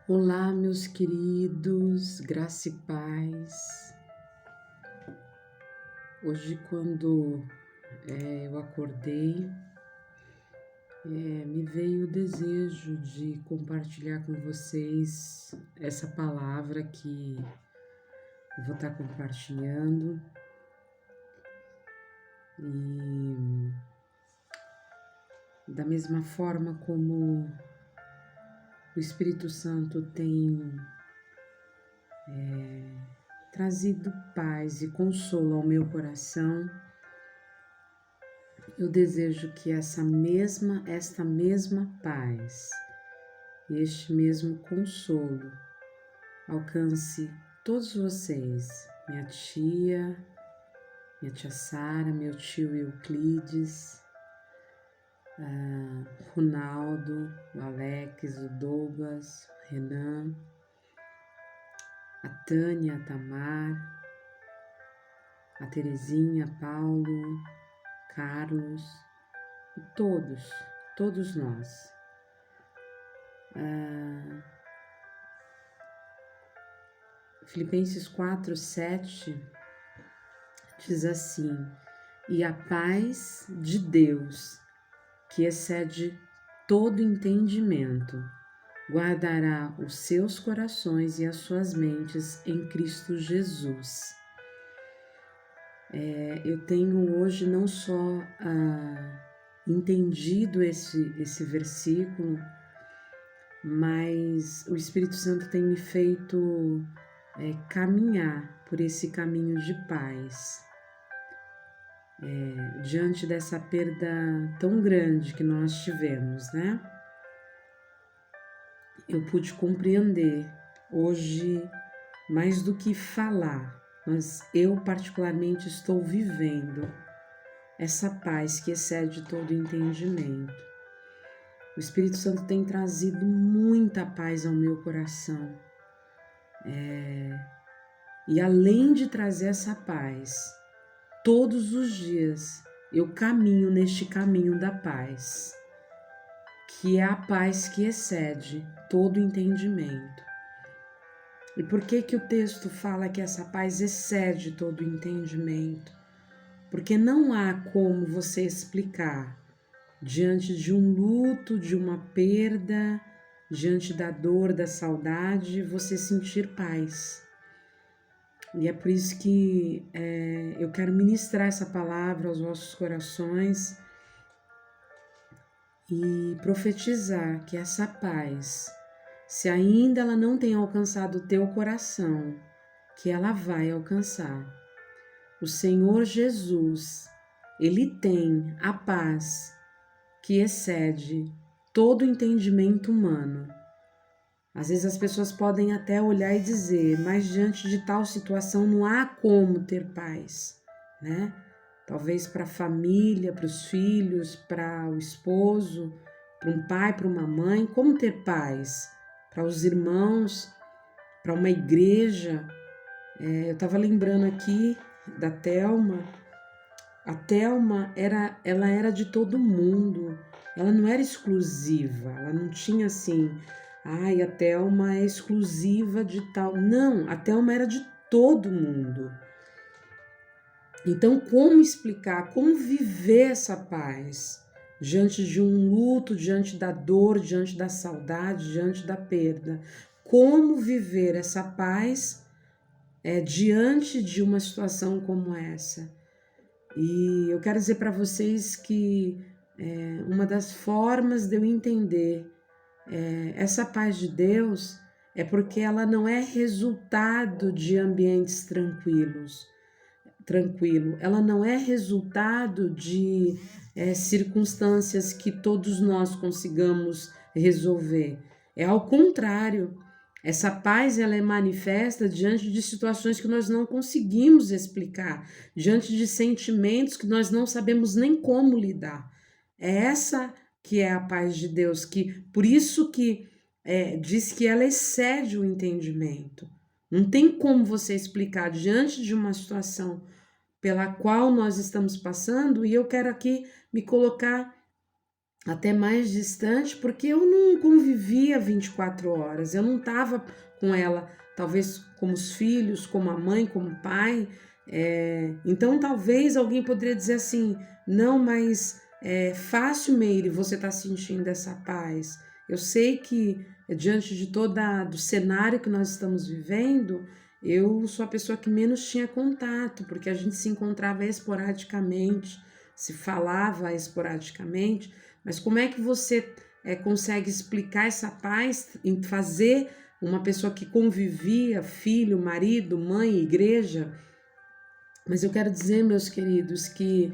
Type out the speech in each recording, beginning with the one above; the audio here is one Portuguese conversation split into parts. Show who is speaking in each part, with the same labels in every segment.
Speaker 1: Olá, meus queridos, graça e paz. Hoje, quando eu acordei, me veio o desejo de compartilhar com vocês essa palavra que eu vou estar compartilhando. E da mesma forma como o Espírito Santo tem trazido paz e consolo ao meu coração, eu desejo que esta mesma paz, este mesmo consolo alcance todos vocês, minha tia Sara, meu tio Euclides, Ronaldo, o Alex, o Douglas, o Renan, a Tânia, a Tamar, a Terezinha, Paulo, Carlos e todos nós. Filipenses 4:7 diz assim: e a paz de Deus, que excede todo entendimento, guardará os seus corações e as suas mentes em Cristo Jesus. Eu tenho hoje não só entendido esse versículo, mas o Espírito Santo tem me feito caminhar por esse caminho de paz. Diante dessa perda tão grande que nós tivemos, né? Eu pude compreender hoje, mais do que falar, mas eu particularmente estou vivendo essa paz que excede todo entendimento. O Espírito Santo tem trazido muita paz ao meu coração. E além de trazer essa paz, todos os dias eu caminho neste caminho da paz, que é a paz que excede todo entendimento. E por que o texto fala que essa paz excede todo entendimento? Porque não há como você explicar, diante de um luto, de uma perda, diante da dor, da saudade, você sentir paz. E é por isso que eu quero ministrar essa palavra aos vossos corações e profetizar que essa paz, se ainda ela não tem alcançado o teu coração, que ela vai alcançar. O Senhor Jesus, Ele tem a paz que excede todo entendimento humano. Às vezes as pessoas podem até olhar e dizer, mas diante de tal situação não há como ter paz, né? Talvez para a família, para os filhos, para o esposo, para um pai, para uma mãe, como ter paz? Para os irmãos, para uma igreja. Eu estava lembrando aqui da Thelma. A Thelma ela era de todo mundo, ela não era exclusiva, ela não tinha assim, ai, a Thelma é exclusiva de tal. Não, a Thelma era de todo mundo. Então, como explicar, como viver essa paz diante de um luto, diante da dor, diante da saudade, diante da perda? Como viver essa paz diante de uma situação como essa? E eu quero dizer para vocês que uma das formas de eu entender essa paz de Deus é porque ela não é resultado de ambientes tranquilo, ela não é resultado de circunstâncias que todos nós consigamos resolver. É ao contrário. Essa paz ela é manifesta diante de situações que nós não conseguimos explicar, diante de sentimentos que nós não sabemos nem como lidar. É essa que é a paz de Deus, que por isso que diz que ela excede o entendimento. Não tem como você explicar diante de uma situação pela qual nós estamos passando, e eu quero aqui me colocar até mais distante, porque eu não convivia 24 horas, eu não estava com ela, talvez como os filhos, como a mãe, como o pai. Então talvez alguém poderia dizer assim, não, mas é fácil, Meire, você tá sentindo essa paz. Eu sei que diante de do cenário que nós estamos vivendo, eu sou a pessoa que menos tinha contato, porque a gente se encontrava esporadicamente, se falava esporadicamente, mas como é que você consegue explicar essa paz em fazer uma pessoa que convivia, filho, marido, mãe, igreja? Mas eu quero dizer, meus queridos, que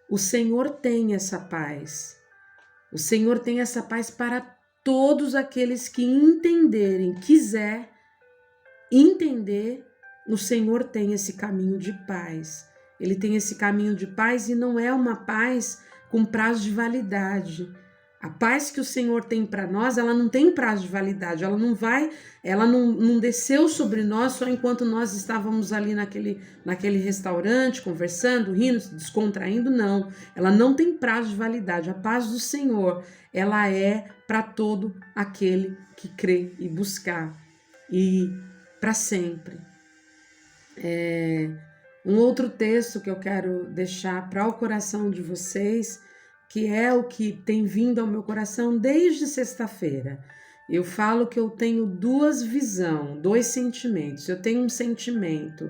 Speaker 1: o Senhor tem essa paz. O Senhor tem essa paz para todos aqueles que entenderem, quiser entender, o Senhor tem esse caminho de paz. Ele tem esse caminho de paz e não é uma paz com prazo de validade. A paz que o Senhor tem para nós, ela não tem prazo de validade, ela não desceu sobre nós só enquanto nós estávamos ali naquele restaurante, conversando, rindo, descontraindo, não. Ela não tem prazo de validade. A paz do Senhor, ela é para todo aquele que crê e buscar, e para sempre. Um outro texto que eu quero deixar para o coração de vocês, que é o que tem vindo ao meu coração desde sexta-feira. Eu falo que eu tenho duas visões, dois sentimentos. Eu tenho um sentimento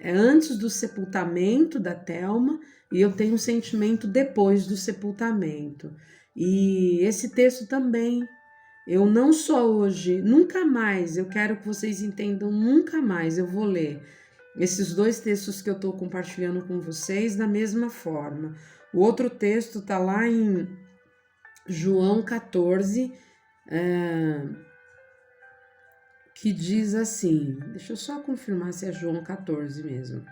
Speaker 1: antes do sepultamento da Thelma e eu tenho um sentimento depois do sepultamento. E esse texto também, eu não só hoje, nunca mais, eu quero que vocês entendam, nunca mais eu vou ler esses dois textos que eu estou compartilhando com vocês da mesma forma. O outro texto está lá em João 14, que diz assim, deixa eu só confirmar se é João 14 mesmo.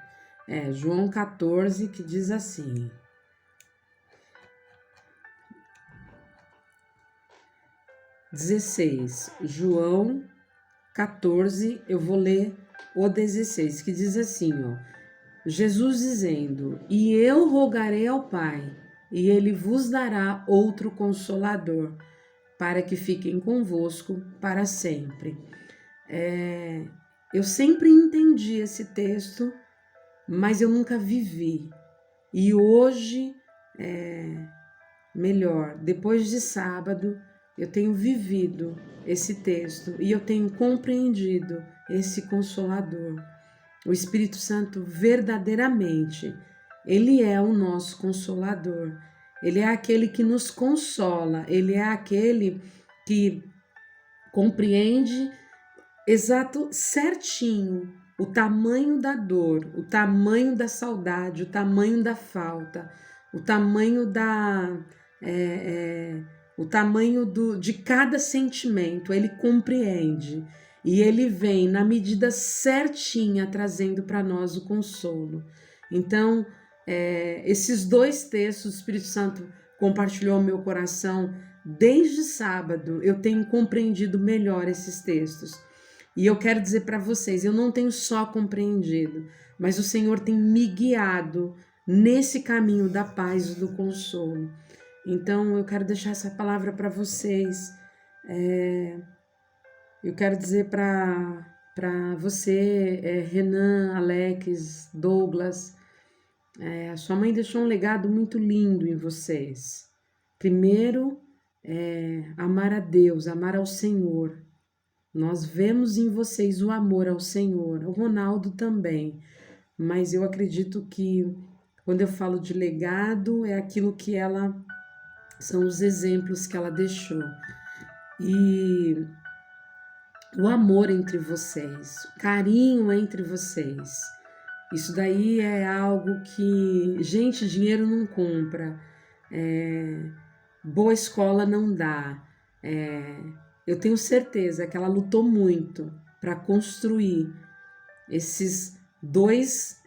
Speaker 1: João 14, que diz assim: 16, João 14, eu vou ler o 16, que diz assim, ó. Jesus dizendo: E eu rogarei ao Pai, e ele vos dará outro consolador, para que fiquem convosco para sempre. Eu sempre entendi esse texto, mas eu nunca vivi. E hoje, melhor, depois de sábado, eu tenho vivido esse texto e eu tenho compreendido esse consolador. O Espírito Santo verdadeiramente, ele é o nosso consolador. Ele é aquele que nos consola, ele é aquele que compreende exato, certinho, o tamanho da dor, o tamanho da saudade, o tamanho da falta, o tamanho de cada sentimento. Ele compreende e ele vem na medida certinha trazendo para nós o consolo. Então, esses dois textos, o Espírito Santo compartilhou ao meu coração desde sábado. Eu tenho compreendido melhor esses textos. E eu quero dizer para vocês, eu não tenho só compreendido, mas o Senhor tem me guiado nesse caminho da paz e do consolo. Então, eu quero deixar essa palavra para vocês. Eu quero dizer para você, Renan, Alex, Douglas, a sua mãe deixou um legado muito lindo em vocês. Primeiro, amar a Deus, amar ao Senhor. Nós vemos em vocês o amor ao Senhor, o Ronaldo também, mas eu acredito que quando eu falo de legado, é aquilo que são os exemplos que ela deixou. E o amor entre vocês, o carinho entre vocês, isso daí é algo que, gente, dinheiro não compra, boa escola não dá. Eu tenho certeza que ela lutou muito para construir esses dois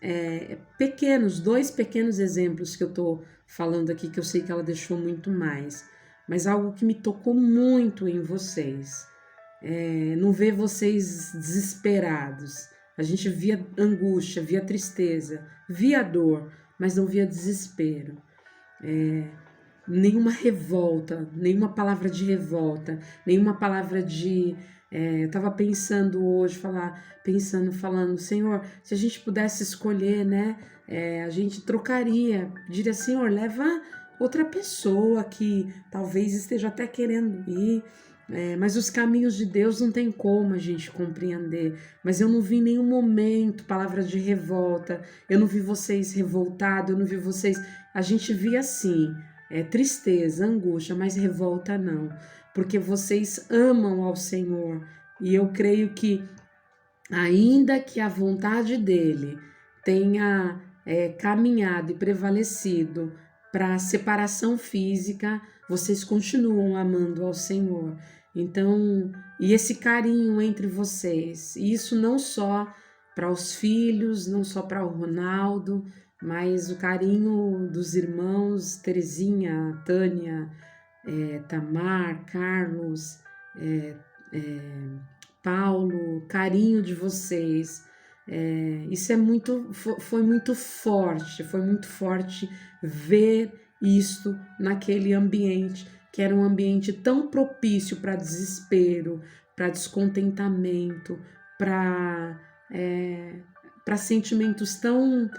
Speaker 1: pequenos exemplos que eu estou falando aqui, que eu sei que ela deixou muito mais, mas algo que me tocou muito em vocês. Não ver vocês desesperados. A gente via angústia, via tristeza, via dor, mas não via desespero. nenhuma revolta, nenhuma palavra de revolta, nenhuma palavra de... eu estava pensando hoje, falando, Senhor, se a gente pudesse escolher, né, a gente trocaria, diria, Senhor, leva outra pessoa que talvez esteja até querendo ir, mas os caminhos de Deus não tem como a gente compreender. Mas eu não vi em nenhum momento palavras de revolta, eu não vi vocês revoltados, eu não vi vocês... A gente via assim, tristeza, angústia, mas revolta não, porque vocês amam ao Senhor. E eu creio que, ainda que a vontade dele tenha caminhado e prevalecido para a separação física, vocês continuam amando ao Senhor. Então, e esse carinho entre vocês, e isso não só para os filhos, não só para o Ronaldo, mas o carinho dos irmãos Terezinha, Tânia, Tamar, Carlos, Paulo, carinho de vocês. Isso foi muito forte ver isto naquele ambiente, que era um ambiente tão propício para desespero, para descontentamento, para sentimentos tão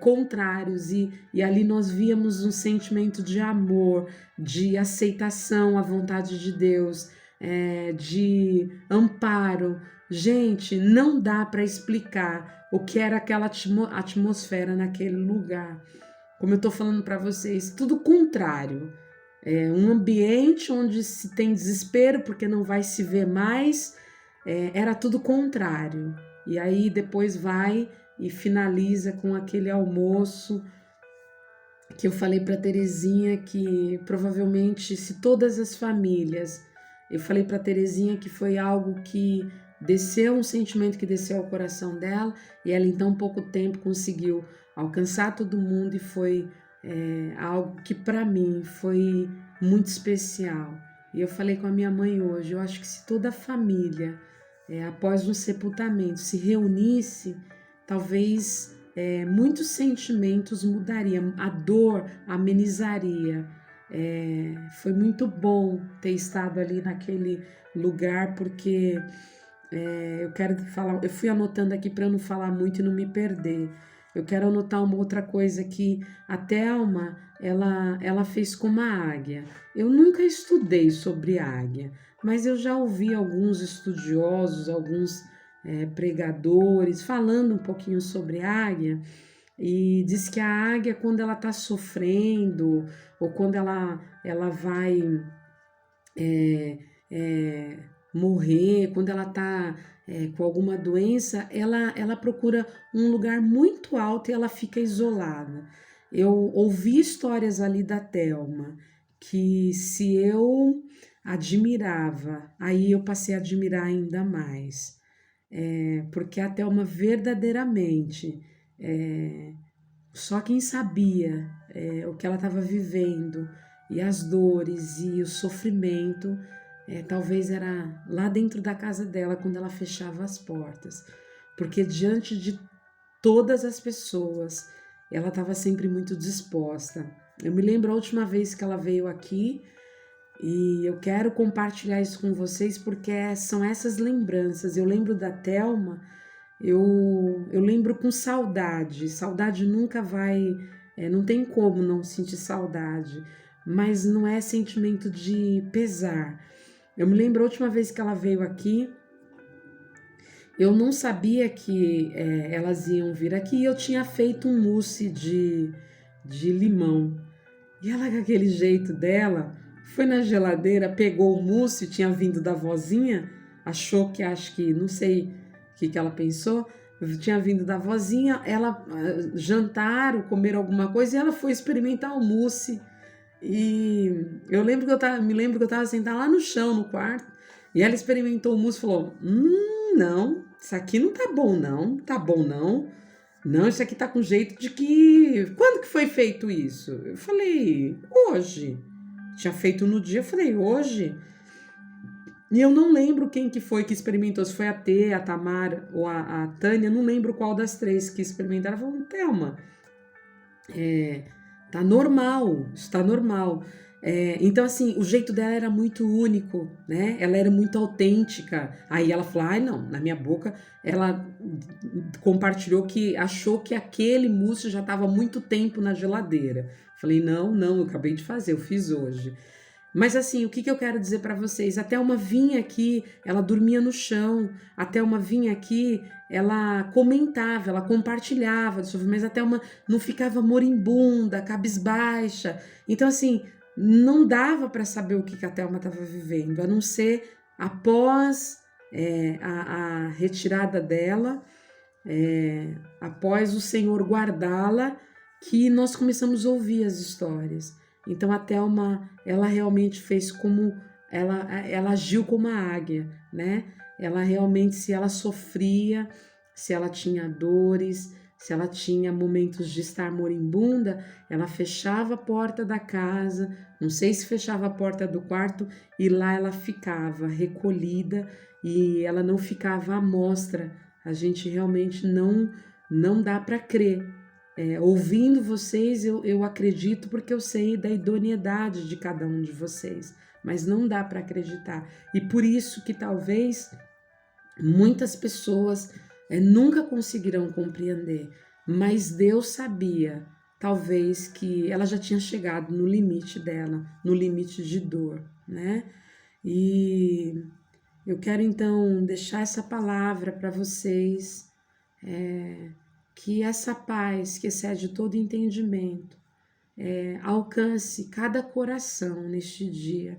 Speaker 1: contrários, e ali nós víamos um sentimento de amor, de aceitação à vontade de Deus, de amparo. Gente, não dá para explicar o que era aquela atmosfera naquele lugar. Como eu estou falando para vocês, tudo contrário. Um ambiente onde se tem desespero porque não vai se ver mais, era tudo contrário. E aí depois vai e finaliza com aquele almoço que eu falei para Terezinha que provavelmente, se todas as famílias, eu falei para Terezinha que foi algo que desceu, um sentimento que desceu ao coração dela, e ela em tão pouco tempo conseguiu alcançar todo mundo, e foi algo que para mim foi muito especial. E eu falei com a minha mãe hoje, eu acho que se toda a família, após um sepultamento, se reunisse, talvez muitos sentimentos mudariam, a dor amenizaria. Foi muito bom ter estado ali naquele lugar, porque eu quero falar, eu fui anotando aqui para não falar muito e não me perder. Eu quero anotar uma outra coisa que a Thelma, ela fez com uma águia. Eu nunca estudei sobre águia, mas eu já ouvi alguns estudiosos, alguns pregadores falando um pouquinho sobre águia, e diz que a águia, quando ela está sofrendo, ou quando ela vai morrer, quando ela está com alguma doença, ela procura um lugar muito alto e ela fica isolada. Eu ouvi histórias ali da Thelma, que se eu admirava, aí eu passei a admirar ainda mais, porque a Thelma verdadeiramente, só quem sabia o que ela estava vivendo, e as dores e o sofrimento, talvez era lá dentro da casa dela, quando ela fechava as portas, porque diante de todas as pessoas, ela estava sempre muito disposta. Eu me lembro a última vez que ela veio aqui, e eu quero compartilhar isso com vocês, porque são essas lembranças. Eu lembro da Thelma, eu lembro com saudade. Saudade nunca vai... não tem como não sentir saudade, mas não é sentimento de pesar. Eu me lembro a última vez que ela veio aqui, eu não sabia que elas iam vir aqui, e eu tinha feito um mousse de limão. E ela, com aquele jeito dela, foi na geladeira, pegou o mousse, tinha vindo da vozinha, achou que, acho que, não sei o que ela pensou, tinha vindo da vozinha, ela jantaram, comeram alguma coisa, e ela foi experimentar o mousse. E eu lembro que me lembro que eu estava sentada lá no chão, no quarto, e ela experimentou o mousse e falou: não, isso aqui não tá bom não, tá bom não. Não, isso aqui tá com jeito de que... Quando que foi feito isso? Eu falei, hoje. Tinha feito no dia, eu falei, hoje. E eu não lembro quem que foi que experimentou, se foi a T, a Tamara ou a Tânia, não lembro qual das três que experimentaram. Ela falou, Thelma, Tá normal, está normal. Então, assim, o jeito dela era muito único, né? Ela era muito autêntica. Aí ela falou, ai não, na minha boca, ela compartilhou que achou que aquele mousse já estava há muito tempo na geladeira. Falei, não, eu acabei de fazer, eu fiz hoje. Mas assim, o que eu quero dizer para vocês? Até uma vinha aqui, ela dormia no chão. Até uma vinha aqui, ela comentava, ela compartilhava do sofrimento, mas até uma não ficava moribunda, cabisbaixa. Então assim, não dava para saber o que a Thelma estava vivendo, a não ser após a retirada dela, após o Senhor guardá-la, que nós começamos a ouvir as histórias. Então a Thelma, ela realmente fez como ela agiu como a águia, né? Ela realmente, se ela sofria, se ela tinha dores, se ela tinha momentos de estar moribunda, ela fechava a porta da casa, não sei se fechava a porta do quarto, e lá ela ficava recolhida e ela não ficava à mostra. A gente realmente não dá para crer. Ouvindo vocês, eu acredito porque eu sei da idoneidade de cada um de vocês, mas não dá para acreditar. E por isso que talvez muitas pessoas nunca conseguirão compreender, mas Deus sabia, talvez, que ela já tinha chegado no limite dela, no limite de dor, né? E eu quero então deixar essa palavra para vocês, que essa paz que excede todo entendimento alcance cada coração neste dia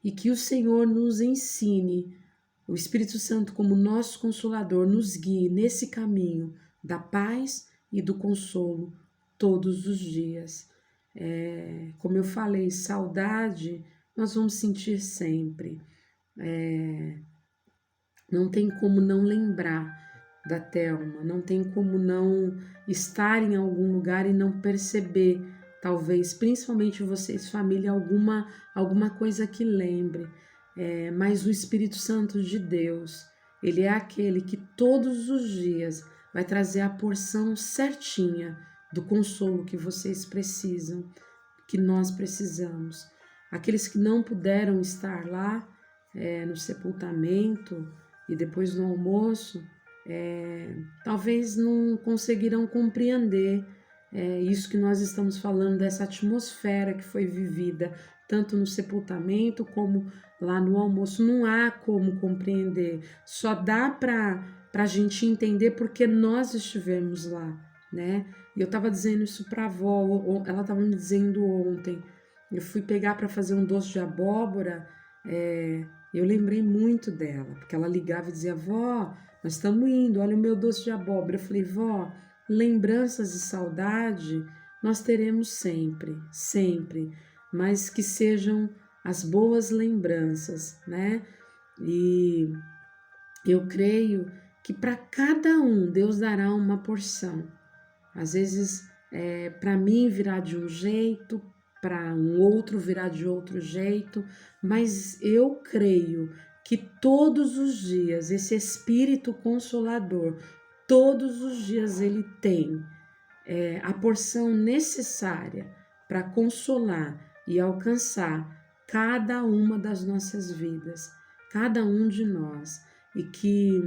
Speaker 1: e que o Senhor nos ensine, o Espírito Santo como nosso Consolador nos guie nesse caminho da paz e do consolo todos os dias. Como eu falei, saudade nós vamos sentir sempre. Não tem como não lembrar da Thelma, não tem como não estar em algum lugar e não perceber, talvez, principalmente vocês, família, alguma coisa que lembre. Mas o Espírito Santo de Deus, ele é aquele que todos os dias vai trazer a porção certinha do consolo que vocês precisam, que nós precisamos. Aqueles que não puderam estar lá no sepultamento e depois no almoço, talvez não conseguirão compreender isso que nós estamos falando, dessa atmosfera que foi vivida, tanto no sepultamento como lá no almoço. Não há como compreender, só dá para a gente entender porque nós estivemos lá, né? E eu estava dizendo isso para a avó, ela estava me dizendo ontem, eu fui pegar para fazer um doce de abóbora, eu lembrei muito dela, porque ela ligava e dizia, vó, nós estamos indo, olha o meu doce de abóbora. Eu falei, vó, lembranças e saudade nós teremos sempre, sempre, mas que sejam as boas lembranças, né? E eu creio que para cada um Deus dará uma porção. Às vezes, para mim virá de um jeito, para um outro virá de outro jeito, mas eu creio que todos os dias esse Espírito Consolador, todos os dias ele tem a porção necessária para consolar e alcançar cada uma das nossas vidas, cada um de nós, e que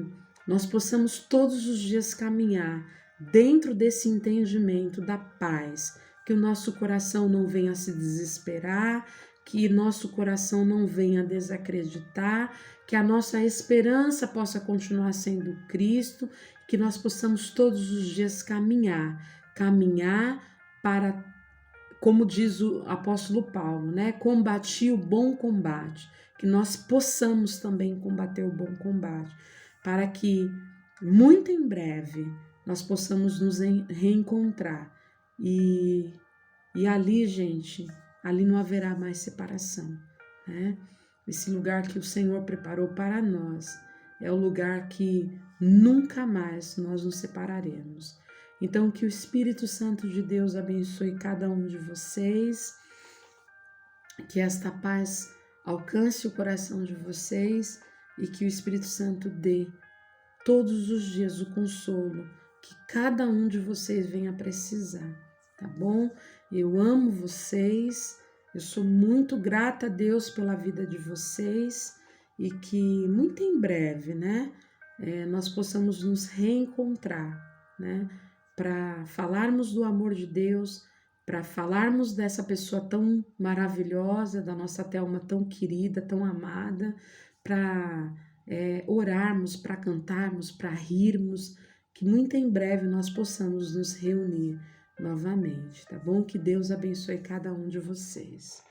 Speaker 1: nós possamos todos os dias caminhar dentro desse entendimento da paz, que o nosso coração não venha a se desesperar, que nosso coração não venha a desacreditar, que a nossa esperança possa continuar sendo Cristo, que nós possamos todos os dias caminhar para, como diz o apóstolo Paulo, né? Combati o bom combate, que nós possamos também combater o bom combate, para que muito em breve nós possamos nos reencontrar e ali, gente, ali não haverá mais separação, né? Esse lugar que o Senhor preparou para nós é o lugar que nunca mais nós nos separaremos. Então, que o Espírito Santo de Deus abençoe cada um de vocês, que esta paz alcance o coração de vocês e que o Espírito Santo dê todos os dias o consolo que cada um de vocês venha precisar, tá bom? Eu amo vocês, eu sou muito grata a Deus pela vida de vocês e que muito em breve, né, nós possamos nos reencontrar, né, para falarmos do amor de Deus, para falarmos dessa pessoa tão maravilhosa, da nossa Thelma tão querida, tão amada, para orarmos, para cantarmos, para rirmos, que muito em breve nós possamos nos reunir novamente, tá bom? Que Deus abençoe cada um de vocês.